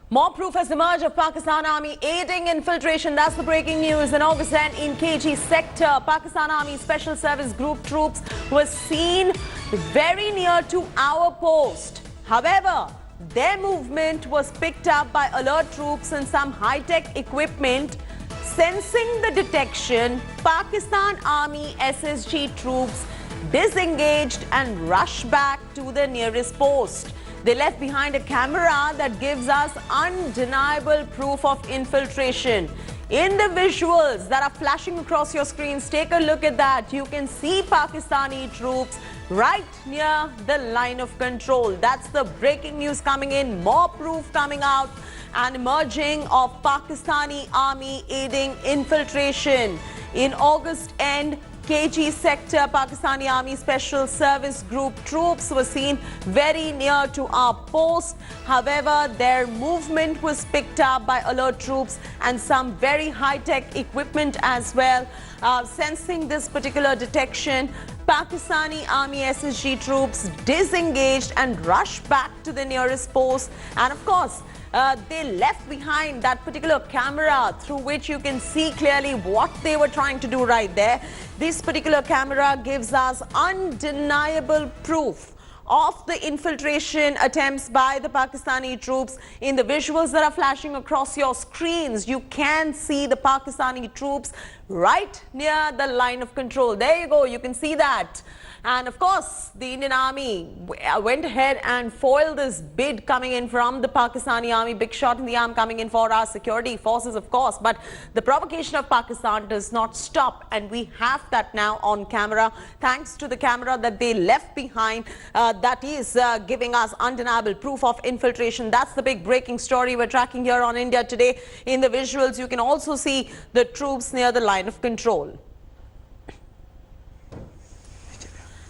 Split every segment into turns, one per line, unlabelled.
More proof has emerged of Pakistan Army aiding infiltration. That's the breaking news. In August end in KG sector, Pakistan Army Special Service Group troops were seen very near to our post. However, their movement was picked up by alert troops and some high-tech equipment. Sensing the detection, Pakistan Army SSG troops disengaged and rushed back to the nearest post. They left behind a camera that gives us undeniable proof of infiltration. In the visuals that are flashing across your screens, take a look at that. You can see Pakistani troops right near the line of control. That's the breaking news coming in. More proof coming out and emerging of Pakistani Army aiding infiltration. In August end, KG sector, Pakistani Army Special Service Group troops were seen very near to our post. However, their movement was picked up by alert troops and some very high-tech equipment as well. Sensing this particular detection, Pakistani Army SSG troops disengaged and rushed back to the nearest post. And of course, they left behind that particular camera through which you can see clearly what they were trying to do right there. This particular camera gives us undeniable proof of the infiltration attempts by the Pakistani troops. In the visuals that are flashing across your screens, you can see the Pakistani troops right near the line of control. There you go, you can see that. And of course, the Indian Army went ahead and foiled this bid coming in from the Pakistani Army. Big shot in the arm coming in for our security forces, of course. But the provocation of Pakistan does not stop. And we have that now on camera, thanks to the camera that they left behind. That is giving us undeniable proof of infiltration. That's the big breaking story we're tracking here on India Today. In the visuals, you can also see the troops near the line of control.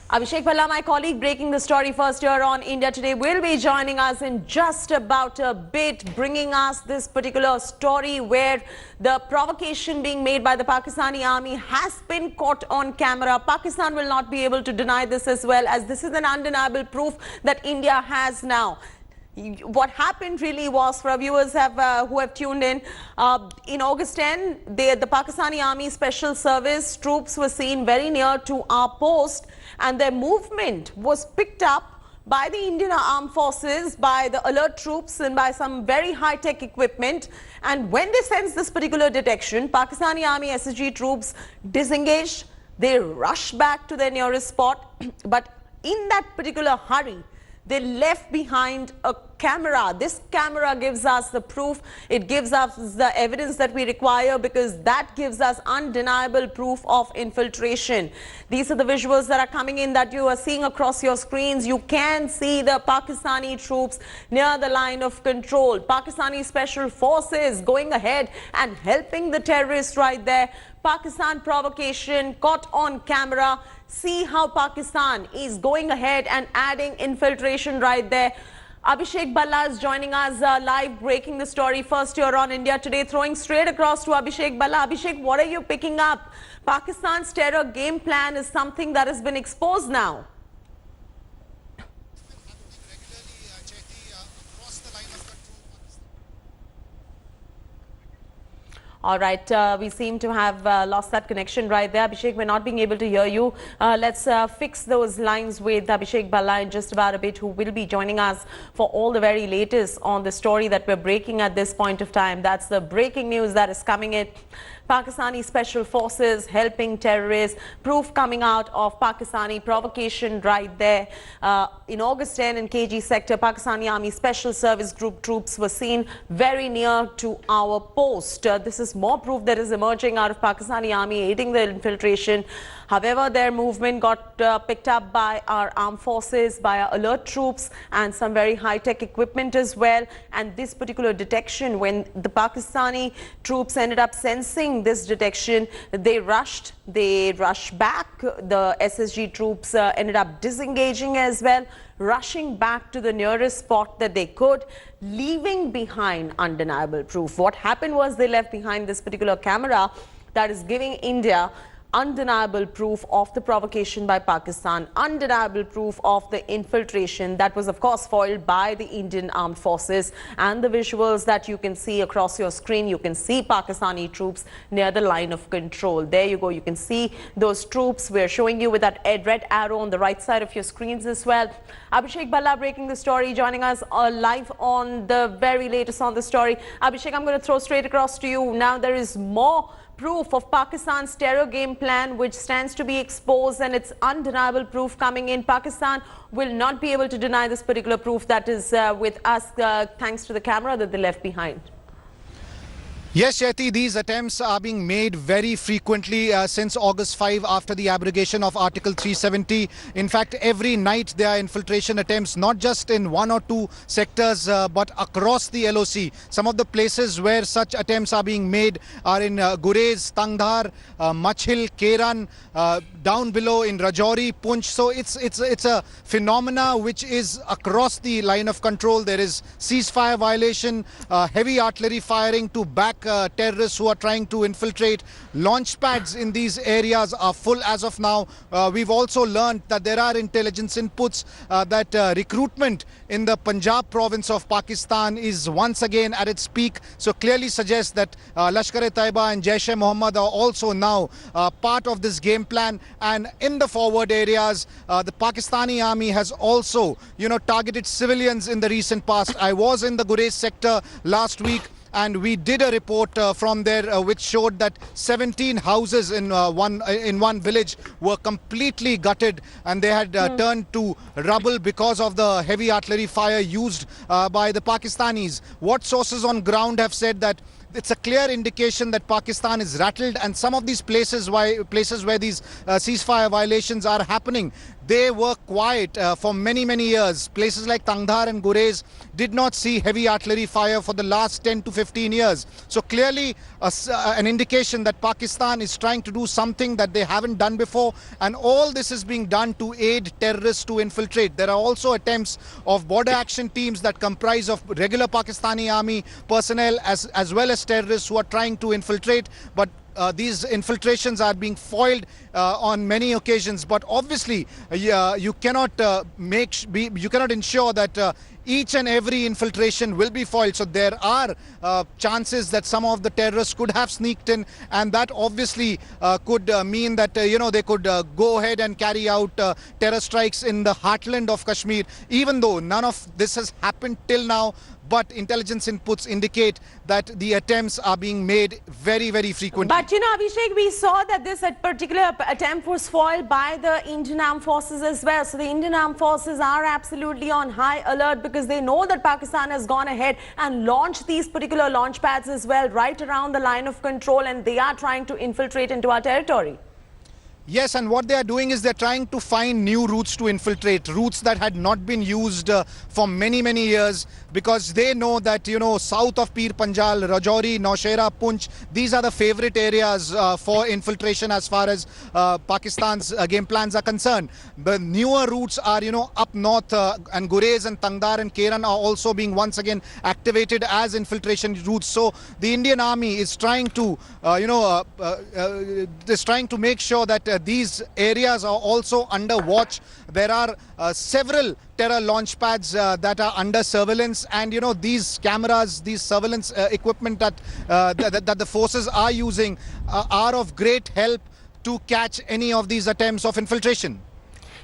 Abhishek Bhalla, my colleague, breaking the story first here on India Today, will be joining us in just about a bit, bringing us this particular story where the provocation being made by the Pakistani Army has been caught on camera. Pakistan will not be able to deny this as well, as this is an undeniable proof that India has now. What happened really was, for our viewers who have tuned in August 10, the Pakistani Army Special Service troops were seen very near to our post, and their movement was picked up by the Indian Armed Forces, by the alert troops and by some very high-tech equipment. And when they sensed this particular detection, Pakistani Army SSG troops disengaged. They rushed back to their nearest spot, but in that particular hurry, they left behind a camera. This camera gives us the proof. It gives us the evidence that we require, because that gives us undeniable proof of infiltration. These are the visuals that are coming in that you are seeing across your screens. You can see the Pakistani troops near the line of control. Pakistani Special Forces going ahead and helping the terrorists right there. Pakistan provocation caught on camera. See how Pakistan is going ahead and adding infiltration right there. Abhishek Bhalla is joining us live, breaking the story first here on India Today, throwing straight across to Abhishek Bhalla. Abhishek, what are you picking up? Pakistan's terror game plan is something that has been exposed now. All right, we seem to have lost that connection right there. Abhishek, we're not being able to hear you. Let's fix those lines with Abhishek Bhalla in just about a bit, who will be joining us for all the very latest on the story that we're breaking at this point of time. That's the breaking news that is coming in. Pakistani Special Forces helping terrorists, proof coming out of Pakistani provocation right there. In August 10 in KG sector, Pakistani Army Special Service Group troops were seen very near to our post. This is more proof that is emerging out of Pakistani Army aiding the infiltration. However, their movement got picked up by our armed forces, by our alert troops and some very high-tech equipment as well. And this particular detection, when the Pakistani troops ended up sensing this detection, they rushed back. The SSG troops ended up disengaging as well, rushing back to the nearest spot that they could, leaving behind undeniable proof. What happened was they left behind this particular camera that is giving India undeniable proof of the provocation by Pakistan, undeniable proof of the infiltration that was of course foiled by the Indian Armed Forces. And the visuals that you can see across your screen, you can see Pakistani troops near the line of control. There you go, you can see those troops. We're showing you with that red arrow on the right side of your screens as well. Abhishek Bhalla breaking the story, joining us live on the very latest on the story. Abhishek, I'm going to throw straight across to you. Now there is more proof of Pakistan's terror game plan which stands to be exposed, and it's undeniable proof coming in. Pakistan will not be able to deny this particular proof that is with us thanks to the camera that they left behind.
Yes, Sheti, these attempts are being made very frequently since August 5 after the abrogation of Article 370. In fact, every night there are infiltration attempts, not just in one or two sectors, but across the LoC. Some of the places where such attempts are being made are in Gurez, Tangdhar, Machhil, Keran, down below in Rajouri, Punch. So it's a phenomena which is across the line of control. There is ceasefire violation, heavy artillery firing to back terrorists who are trying to infiltrate. Launch pads in these areas are full as of now. We've also learned that there are intelligence inputs that recruitment in the Punjab province of Pakistan is once again at its peak. So clearly suggests that Lashkar-e-Taiba and Jaish-e-Mohammed are also now part of this game plan. And in the forward areas, the Pakistani army has also, targeted civilians in the recent past. I was in the Gurez sector last week, and we did a report from there which showed that 17 houses in one village were completely gutted, and they had turned to rubble because of the heavy artillery fire used by the Pakistanis. What sources on ground have said that it's a clear indication that Pakistan is rattled, and some of these places where these ceasefire violations are happening, they were quiet for many years. Places like Tangdhar and Gurez did not see heavy artillery fire for the last 10 to 15 years. So clearly an indication that Pakistan is trying to do something that they haven't done before, and all this is being done to aid terrorists to infiltrate. There are also attempts of border action teams that comprise of regular Pakistani army personnel as well as terrorists who are trying to infiltrate, but these infiltrations are being foiled on many occasions. But obviously you cannot ensure that each and every infiltration will be foiled. So there are chances that some of the terrorists could have sneaked in, and that obviously could mean that they could go ahead and carry out terror strikes in the heartland of Kashmir, even though none of this has happened till now. But intelligence inputs indicate that the attempts are being made very frequently.
But Abhishek, we saw that this particular attempt was foiled by the Indian Armed Forces as well. So the Indian Armed Forces are absolutely on high alert because they know that Pakistan has gone ahead and launched these particular launch pads as well right around the line of control, and they are trying to infiltrate into our territory.
Yes, and what they are doing is they're trying to find new routes to infiltrate, routes that had not been used for many years, because they know that, south of Pir Panjal, Rajouri, Naushera, Punch, these are the favorite areas for infiltration as far as Pakistan's game plans are concerned. The newer routes are, up north, and Gurez and Tangdar and Keran are also being once again activated as infiltration routes. So the Indian army is trying to, make sure that these areas are also under watch. There are several terror launch pads that are under surveillance, and these cameras, these surveillance equipment that the forces are using are of great help to catch any of these attempts of infiltration.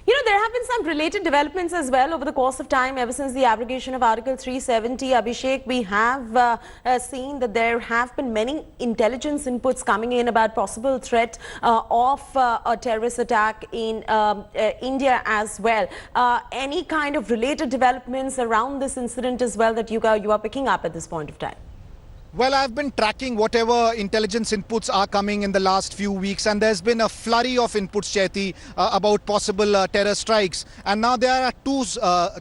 There have been some related developments as well over the course of time. Ever since the abrogation of Article 370, Abhishek, we have seen that there have been many intelligence inputs coming in about possible threat of a terrorist attack in India as well. Any kind of related developments around this incident as well that you are picking up at this point of time?
Well, I've been tracking whatever intelligence inputs are coming in the last few weeks, and there's been a flurry of inputs, Chaiti, about possible terror strikes. And now there are two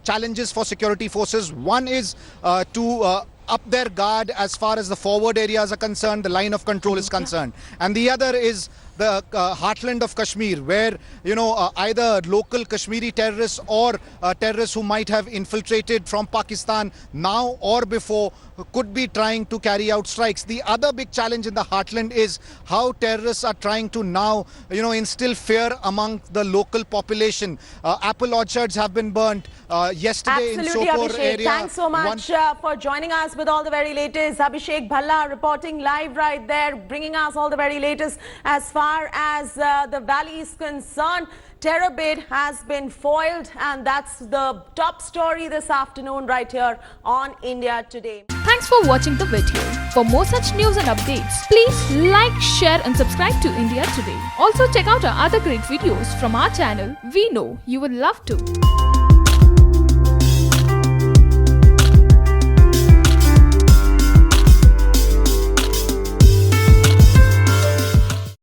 challenges for security forces. One is to up their guard as far as the forward areas are concerned, the line of control is concerned. And the other is the heartland of Kashmir, where either local Kashmiri terrorists or terrorists who might have infiltrated from Pakistan now or before could be trying to carry out strikes. The other big challenge in the heartland is how terrorists are trying to now instill fear among the local population. Apple orchards have been burnt yesterday.
Absolutely,
in Sopore
Abhishek.
area.
Thanks so much for joining us with all the very latest. Abhishek Bhalla reporting live right there, bringing us all the very latest as far as the valley is concerned. Terror bid has been foiled, and that's the top story this afternoon right here on India Today.
Thanks for watching the video. For more such news and updates, please like, share and subscribe to India Today. Also check out our other great videos from our channel. We know you will love to.